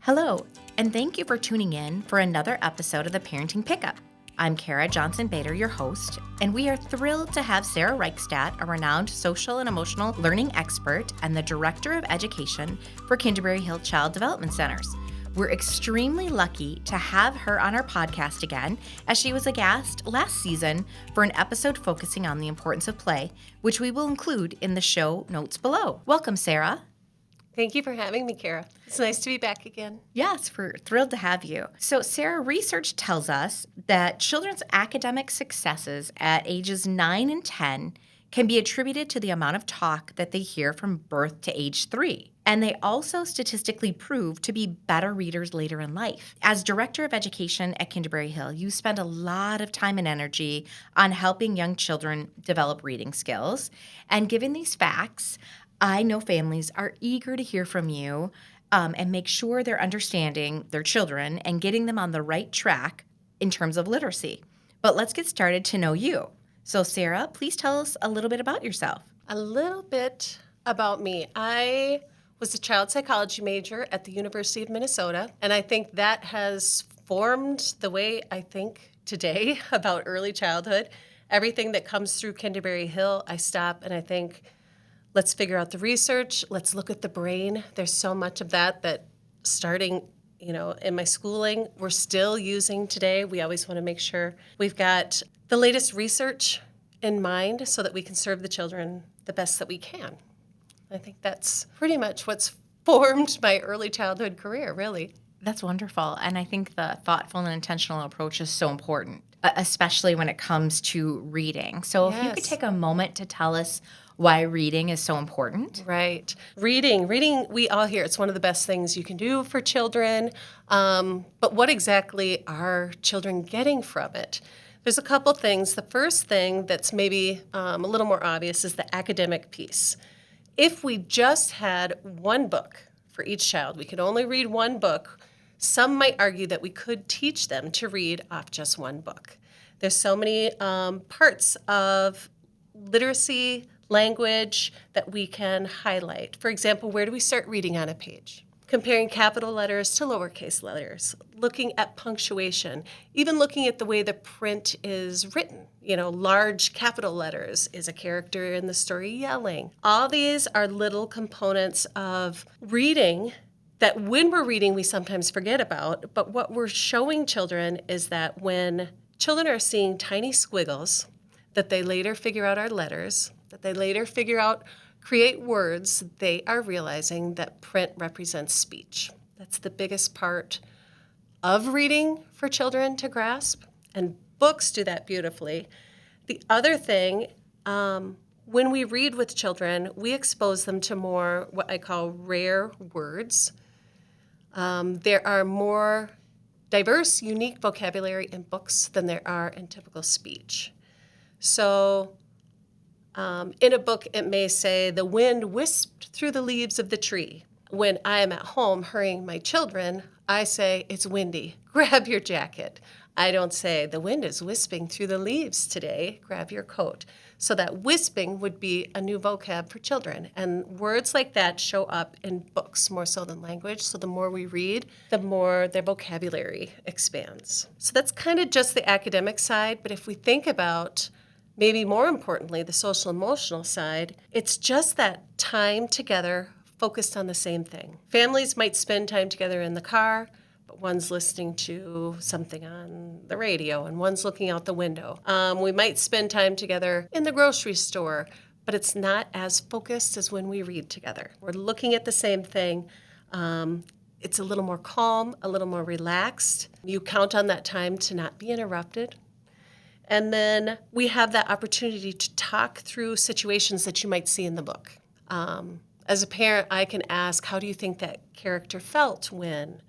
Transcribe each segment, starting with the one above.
Hello, and thank you for tuning in for another episode of the Parenting Pickup. I'm Kara Johnson-Bader, your host, and we are thrilled to have Sara Reichstadt, a renowned social and emotional learning expert and the Director of Education for Kinderberry Hill Child Development Centers. We're extremely lucky to have her on our podcast again, as she was a guest last season for an episode focusing on the importance of play, which we will include in the show notes below. Welcome, Sara. Thank you for having me, Kara. It's nice to be back again. Yes, we're thrilled to have you. So, Sara, research tells us that children's academic successes at ages 9 and 10 can be attributed to the amount of talk that they hear from birth to age 3. And they also statistically prove to be better readers later in life. As Director of Education at Kinderberry Hill, you spend a lot of time and energy on helping young children develop reading skills. And given these facts, I know families are eager to hear from you and make sure they're understanding their children and getting them on the right track in terms of literacy. But let's get started to know you. So, Sara, please tell us a little bit about yourself. A little bit about me. I was a child psychology major at the University of Minnesota, and I think that has formed the way I think today about early childhood. Everything that comes through Kinderberry Hill, I stop and I think, let's figure out the research. Let's look at the brain. There's so much of that starting, in my schooling, we're still using today. We always want to make sure we've got the latest research in mind so that we can serve the children the best that we can. I think that's pretty much what's formed my early childhood career, really. That's wonderful. And I think the thoughtful and intentional approach is so important, especially when it comes to reading. So if you could take a moment to tell us why reading is so important. Right. Reading, we all hear it's one of the best things you can do for children. But what exactly are children getting from it? There's a couple things. The first thing that's maybe a little more obvious is the academic piece. If we just had one book for each child, we could only read one book, some might argue that we could teach them to read off just one book. There's so many parts of literacy, language that we can highlight. For example, where do we start reading on a page? Comparing capital letters to lowercase letters, looking at punctuation, even looking at the way the print is written. Large capital letters, is a character in the story yelling? All these are little components of reading that when we're reading we sometimes forget about, but what we're showing children is that when children are seeing tiny squiggles, that they later figure out our letters, that they later figure out, create words, they are realizing that print represents speech. That's the biggest part of reading for children to grasp, and books do that beautifully. The other thing, when we read with children, we expose them to more what I call rare words. There are more diverse, unique vocabulary in books than there are in typical speech. So in a book, it may say, the wind whisked through the leaves of the tree. When I am at home hurrying my children, I say, it's windy, grab your jacket. I don't say, the wind is wisping through the leaves today, grab your coat. So that wisping would be a new vocab for children. And words like that show up in books more so than language. So the more we read, the more their vocabulary expands. So that's kind of just the academic side. But if we think about, maybe more importantly, the social emotional side, it's just that time together focused on the same thing. Families might spend time together in the car, but one's listening to something on the radio and one's looking out the window. We might spend time together in the grocery store, but it's not as focused as when we read together. We're looking at the same thing. It's a little more calm, a little more relaxed. You count on that time to not be interrupted. And then we have that opportunity to talk through situations that you might see in the book. As a parent, I can ask, how do you think that character felt when?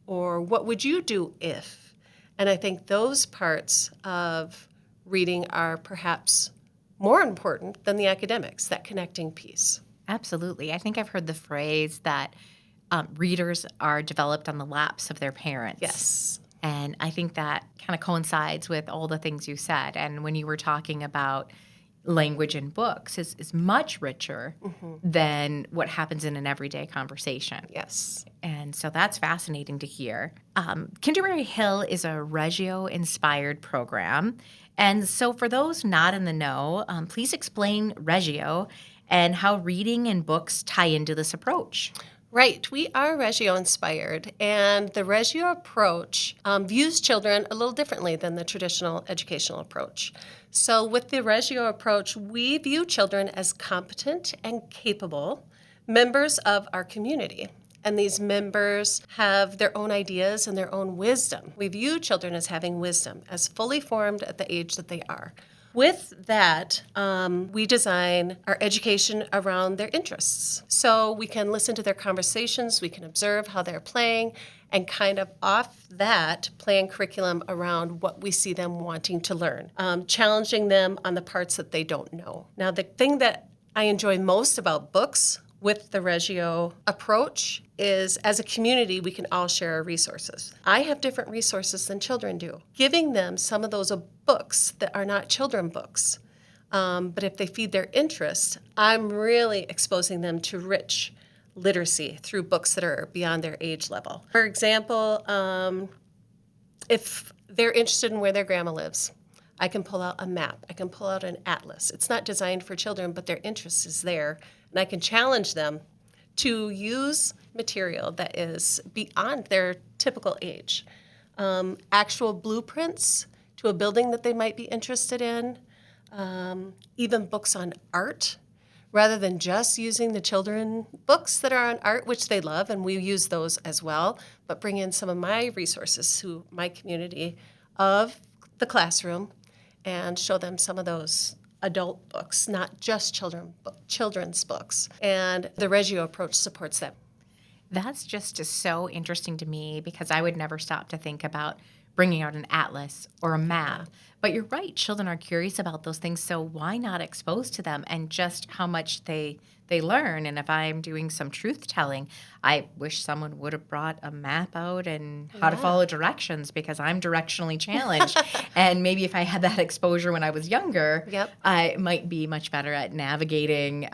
Or what would you do if? And I think those parts of reading are perhaps more important than the academics, that connecting piece. Absolutely. I think I've heard the phrase that readers are developed on the laps of their parents. Yes. And I think that kind of coincides with all the things you said. And when you were talking about language in books is much richer than what happens in an everyday conversation. Yes. And so that's fascinating to hear. Kinderberry Hill is a Reggio-inspired program. And so for those not in the know, please explain Reggio and how reading and books tie into this approach. Right. We are Reggio inspired, and the Reggio approach views children a little differently than the traditional educational approach. So, with the Reggio approach, we view children as competent and capable members of our community. And these members have their own ideas and their own wisdom. We view children as having wisdom, as fully formed at the age that they are. With that, we design our education around their interests. So we can listen to their conversations, we can observe how they're playing, and kind of off that, plan curriculum around what we see them wanting to learn, challenging them on the parts that they don't know. Now, the thing that I enjoy most about books with the Reggio approach is, as a community, we can all share our resources. I have different resources than children do. Giving them some of those books that are not children books, but if they feed their interest, I'm really exposing them to rich literacy through books that are beyond their age level. For example, if they're interested in where their grandma lives, I can pull out a map. I can pull out an atlas. It's not designed for children, but their interest is there. And I can challenge them to use material that is beyond their typical age. Actual blueprints to a building that they might be interested in, even books on art, rather than just using the children books that are on art, which they love, and we use those as well, but bring in some of my resources to my community of the classroom and show them some of those adult books, not just children's books. And the Reggio approach supports that. That's just so interesting to me because I would never stop to think about bringing out an atlas or a map. But you're right, children are curious about those things, so why not expose to them and just how much they learn? And if I'm doing some truth telling, I wish someone would have brought a map out and how to follow directions because I'm directionally challenged. And maybe if I had that exposure when I was younger, I might be much better at navigating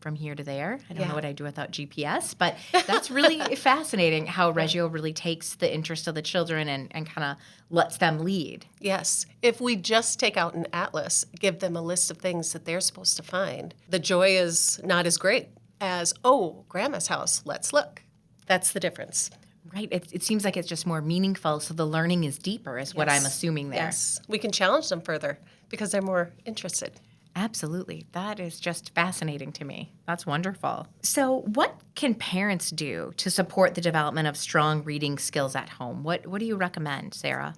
from here to there. I don't know what I'd do without GPS, but that's really fascinating how Reggio really takes the interest of the children and kind of lets them lead. Yes. If we just take out an atlas, give them a list of things that they're supposed to find, the joy is not as great as, oh, grandma's house, let's look. That's the difference. Right. It seems like it's just more meaningful, so the learning is deeper is what I'm assuming there. Yes. We can challenge them further because they're more interested. Absolutely. That is just fascinating to me. That's wonderful. So what can parents do to support the development of strong reading skills at home? What do you recommend, Sarah?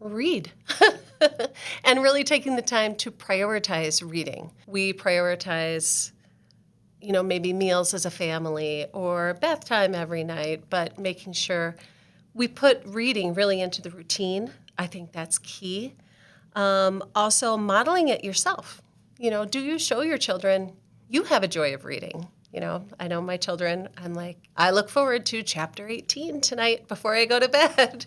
Read. And really taking the time to prioritize reading. We prioritize, maybe meals as a family or bath time every night, but making sure we put reading really into the routine. I think that's key. Also, modeling it yourself. Do you show your children you have a joy of reading? I know my children, I'm like, I look forward to chapter 18 tonight before I go to bed.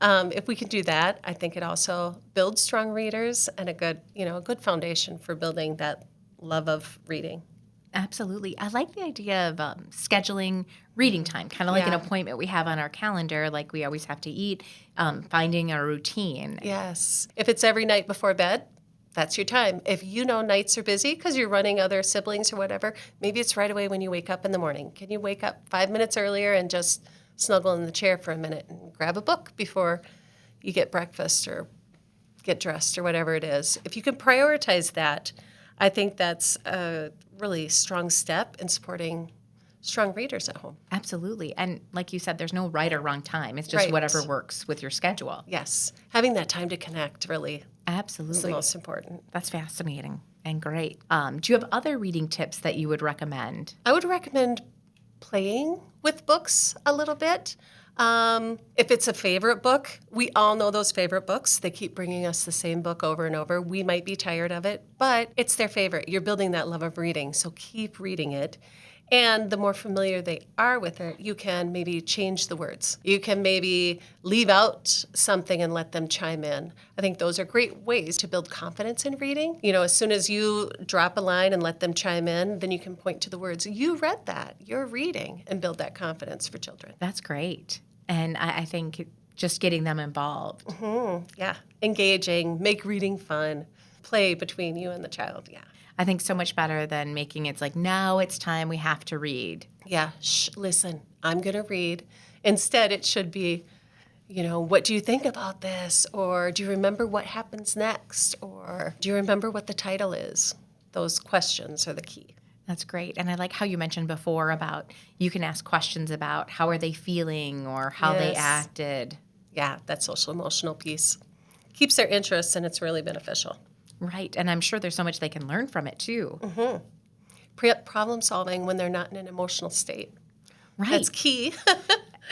If we can do that, I think it also builds strong readers and a good foundation for building that love of reading. Absolutely. I like the idea of scheduling reading time, kind of like an appointment we have on our calendar, like we always have to eat, finding a routine. Yes. If it's every night before bed, that's your time. If nights are busy because you're running other siblings or whatever, maybe it's right away when you wake up in the morning. Can you wake up 5 minutes earlier and just snuggle in the chair for a minute and grab a book before you get breakfast or get dressed or whatever it is? If you can prioritize that, I think that's a really strong step in supporting strong readers at home. Absolutely. And like you said, there's no right or wrong time. It's just whatever works with your schedule. Yes. Having that time to connect really Absolutely. is the most important. That's fascinating and great. Do you have other reading tips that you would recommend? I would recommend playing with books a little bit. If it's a favorite book, we all know those favorite books. They keep bringing us the same book over and over. We might be tired of it, but it's their favorite. You're building that love of reading, so keep reading it. And the more familiar they are with it, you can maybe change the words. You can maybe leave out something and let them chime in. I think those are great ways to build confidence in reading. As soon as you drop a line and let them chime in, then you can point to the words. You read that. You're reading, and build that confidence for children. That's great. And I think just getting them involved. Yeah. Engaging, make reading fun, play between you and the child. Yeah. I think so much better than making it's like, now it's time we have to read. Yeah, listen, I'm going to read. Instead, it should be, what do you think about this? Or do you remember what happens next? Or do you remember what the title is? Those questions are the key. That's great. And I like how you mentioned before about you can ask questions about how are they feeling or how they Yes. acted. Yeah, that social emotional piece keeps their interest, and it's really beneficial. Right. And I'm sure there's so much they can learn from it too. Problem solving when they're not in an emotional state. Right. That's key.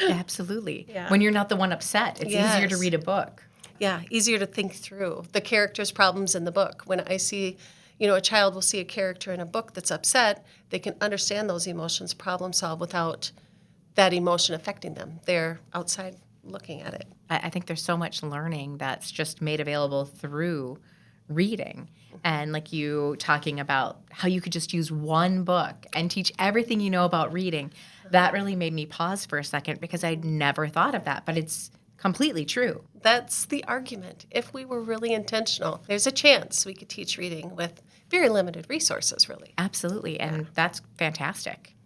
Absolutely. Yeah. When you're not the one upset, it's easier to Yes. read a book. Yeah, easier to think through the characters' problems in the book. When I see, a child will see a character in a book that's upset, they can understand those emotions, problem solve without that emotion affecting them. They're outside looking at it. I think there's so much learning that's just made available through reading. And like you talking about how you could just use one book and teach everything you know about reading, that really made me pause for a second because I'd never thought of that, but it's completely true. That's the argument. If we were really intentional, there's a chance we could teach reading with very limited resources, really. Absolutely. And that's fantastic.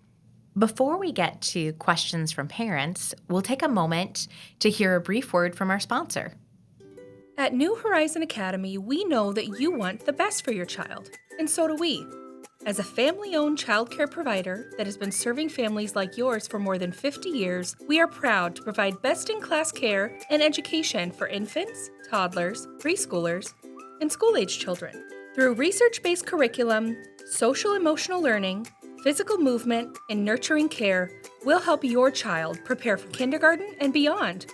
Before we get to questions from parents, we'll take a moment to hear a brief word from our sponsor. At New Horizon Academy, we know that you want the best for your child, and so do we. As a family-owned childcare provider that has been serving families like yours for more than 50 years, we are proud to provide best-in-class care and education for infants, toddlers, preschoolers, and school-age children. Through research-based curriculum, social-emotional learning, physical movement, and nurturing care, we'll help your child prepare for kindergarten and beyond.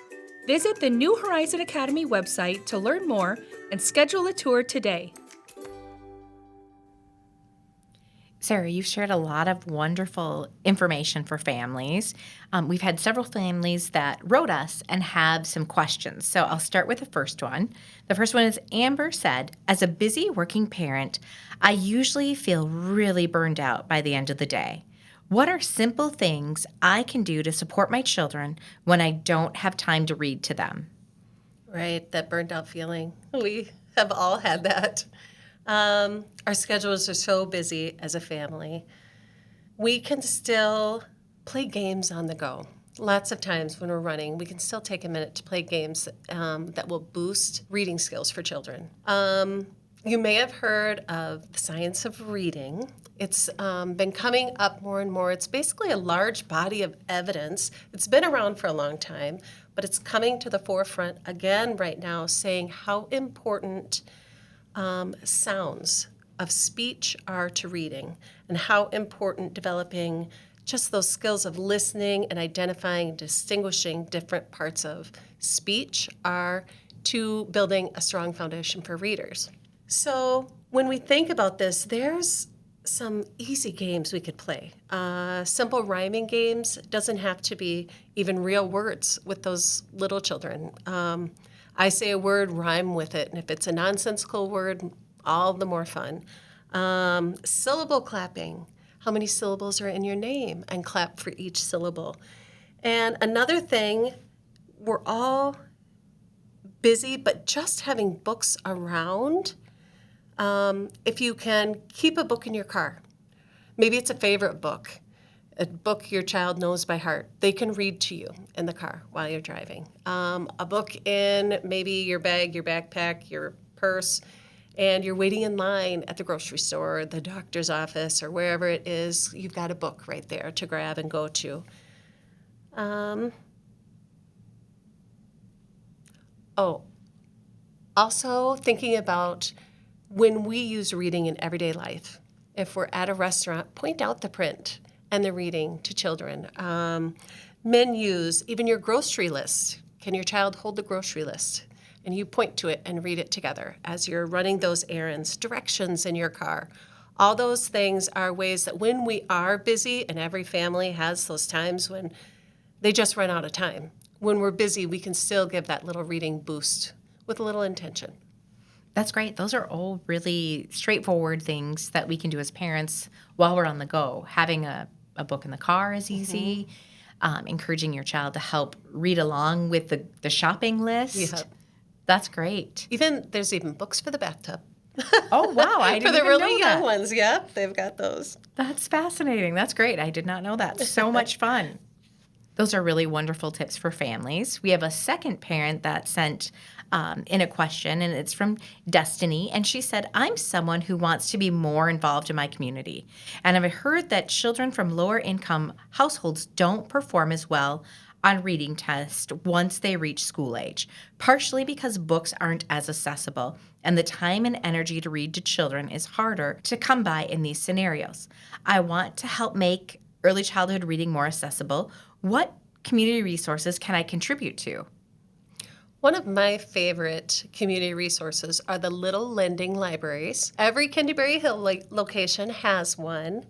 Visit the New Horizon Academy website to learn more and schedule a tour today. Sarah, you've shared a lot of wonderful information for families. We've had several families that wrote us and have some questions. So I'll start with the first one. The first one is Amber said, as a busy working parent, I usually feel really burned out by the end of the day. What are simple things I can do to support my children when I don't have time to read to them? Right, that burned out feeling. We have all had that. Our schedules are so busy as a family. We can still play games on the go. Lots of times when we're running, we can still take a minute to play games that will boost reading skills for children. You may have heard of the science of reading. It's been coming up more and more. It's basically a large body of evidence. It's been around for a long time, but it's coming to the forefront again right now, saying how important sounds of speech are to reading and how important developing just those skills of listening and identifying and distinguishing different parts of speech are to building a strong foundation for readers. So when we think about this, there's some easy games we could play. Simple rhyming games. Doesn't have to be even real words with those little children. I say a word, rhyme with it, and if it's a nonsensical word, all the more fun. Syllable clapping. How many syllables are in your name? And clap for each syllable. And another thing, we're all busy, but just having books around. If you can keep a book in your car, maybe it's a favorite book, a book your child knows by heart. They can read to you in the car while you're driving. A book in maybe your bag, your backpack, your purse, and you're waiting in line at the grocery store, the doctor's office, or wherever it is. You've got a book right there to grab and go to. Also thinking about when we use reading in everyday life. If we're at a restaurant, point out the print and the reading to children. Menus, even your grocery list. Can your child hold the grocery list? And you point to it and read it together as you're running those errands. Directions in your car. All those things are ways that when we are busy, and every family has those times when they just run out of time. When we're busy, we can still give that little reading boost with a little intention. That's great. Those are all really straightforward things that we can do as parents while we're on the go. Having a book in the car is easy. Encouraging your child to help read along with the shopping list. Yep. That's great. There's even books for the bathtub. Oh, wow. I For didn't the even really know young that. ones, yep, they've got those. That's fascinating. That's great. I did not know that. So much fun. Those are really wonderful tips for families. We have a second parent that sent in a question, and it's from Destiny. And she said, I'm someone who wants to be more involved in my community. And I've heard that children from lower income households don't perform as well on reading tests once they reach school age, partially because books aren't as accessible and the time and energy to read to children is harder to come by in these scenarios. I want to help make early childhood reading more accessible. What community resources can I contribute to? One of my favorite community resources are the little lending libraries. Every Kinderberry Hill location has one.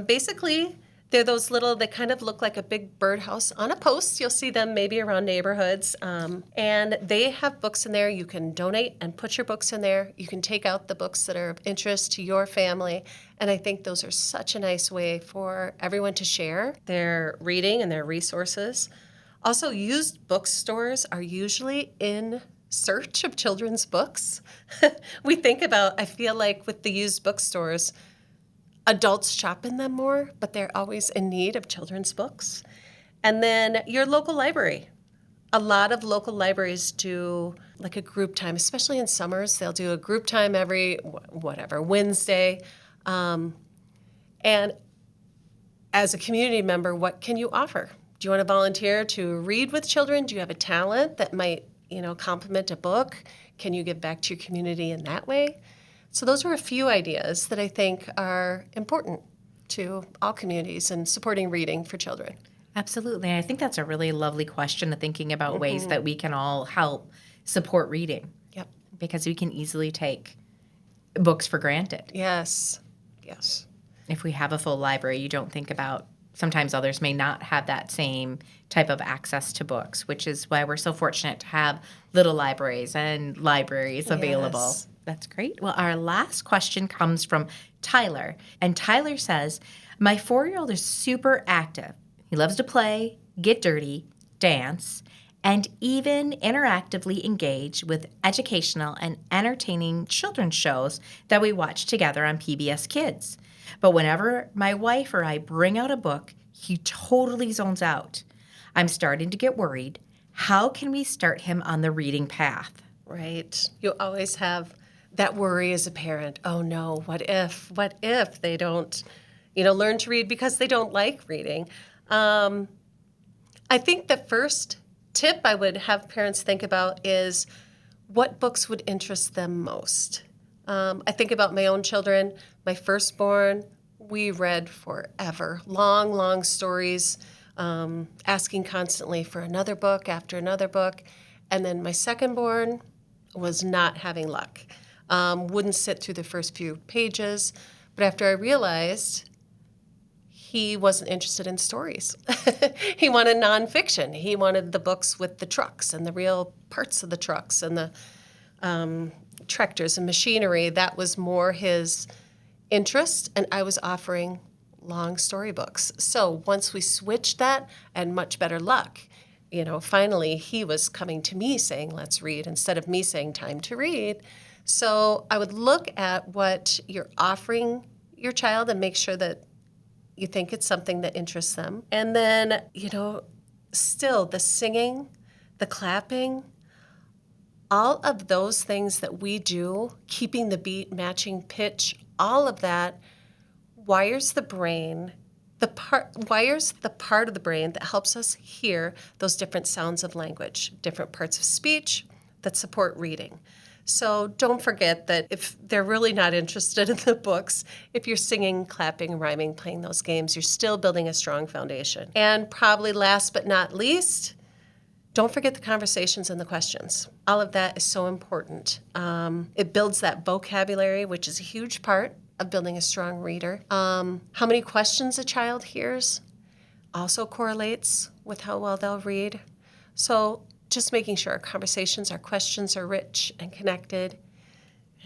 Basically, they're those little, they kind of look like a big birdhouse on a post. You'll see them maybe around neighborhoods. And they have books in there. You can donate and put your books in there. You can take out the books that are of interest to your family. And I think those are such a nice way for everyone to share their reading and their resources. Also, used bookstores are usually in search of children's books. We think about, I feel like with the used bookstores, adults shop in them more, but they're always in need of children's books. And then your local library. A lot of local libraries do like a group time, especially in summers. They'll do a group time every, Wednesday. And as a community member, what can you offer? Do you want to volunteer to read with children? Do you have a talent that might, complement a book? Can you give back to your community in that way? So those are a few ideas that I think are important to all communities and supporting reading for children. Absolutely. I think that's a really lovely question of thinking about ways that we can all help support reading. Yep. Because we can easily take books for granted. Yes. If we have a full library, you don't think about sometimes others may not have that same type of access to books, which is why we're so fortunate to have little libraries and libraries available. Yes. That's great. Well, our last question comes from Tyler. And Tyler says, my 4-year-old is super active. He loves to play, get dirty, dance, and even interactively engage with educational and entertaining children's shows that we watch together on PBS Kids. But whenever my wife or I bring out a book, he totally zones out. I'm starting to get worried. How can we start him on the reading path? Right. You always have that worry as a parent. Oh no, what if they don't, learn to read because they don't like reading? I think the first tip I would have parents think about is what books would interest them most. I think about my own children. My firstborn, we read forever, long stories, asking constantly for another book after another book. And then my secondborn was not having luck. Wouldn't sit through the first few pages. But after I realized he wasn't interested in stories. He wanted nonfiction. He wanted the books with the trucks and the real parts of the trucks and the tractors and machinery. That was more his interest, and I was offering long storybooks. So once we switched that, I had much better luck. Finally he was coming to me saying, let's read, instead of me saying, time to read. So I would look at what you're offering your child and make sure that you think it's something that interests them. And then, still the singing, the clapping, all of those things that we do, keeping the beat, matching pitch, all of that wires the brain, wires the part of the brain that helps us hear those different sounds of language, different parts of speech that support reading. So don't forget that if they're really not interested in the books, if you're singing, clapping, rhyming, playing those games, you're still building a strong foundation. And probably last but not least, don't forget the conversations and the questions. All of that is so important. It builds that vocabulary, which is a huge part of building a strong reader. How many questions a child hears also correlates with how well they'll read. So just making sure our conversations, our questions are rich and connected,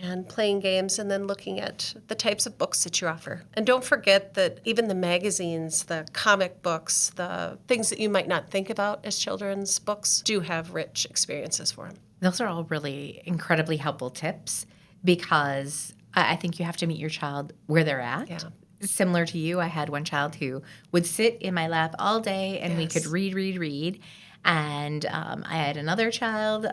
and playing games, and then looking at the types of books that you offer. And don't forget that even the magazines, the comic books, the things that you might not think about as children's books do have rich experiences for them. Those are all really incredibly helpful tips because I think you have to meet your child where they're at. Yeah. Similar to you, I had one child who would sit in my lap all day and we could Yes. read. And I had another child,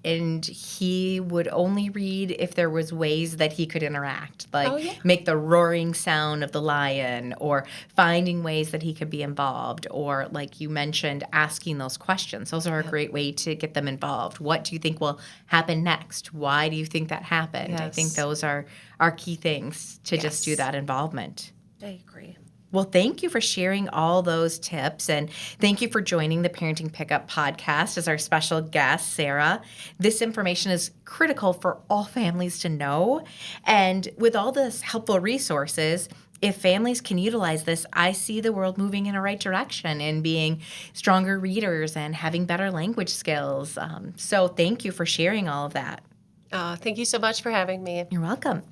and he would only read if there was ways that he could interact, like Oh, yeah. make the roaring sound of the lion, or finding ways that he could be involved, or like you mentioned, asking those questions. Those are a great way to get them involved. What do you think will happen next? Why do you think that happened? I think Yes. those are key things to just do Yes. that involvement. I agree. Well, thank you for sharing all those tips, and thank you for joining the Parenting Pickup podcast as our special guest, Sara. This information is critical for all families to know, and with all this helpful resources, if families can utilize this, I see the world moving in a right direction and being stronger readers and having better language skills. So thank you for sharing all of that. Thank you so much for having me. You're welcome.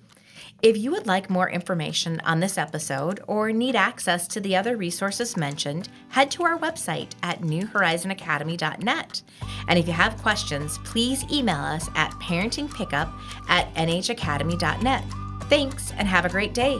If you would like more information on this episode or need access to the other resources mentioned, head to our website at newhorizonacademy.net. And if you have questions, please email us at parentingpickup@nhacademy.net. Thanks and have a great day.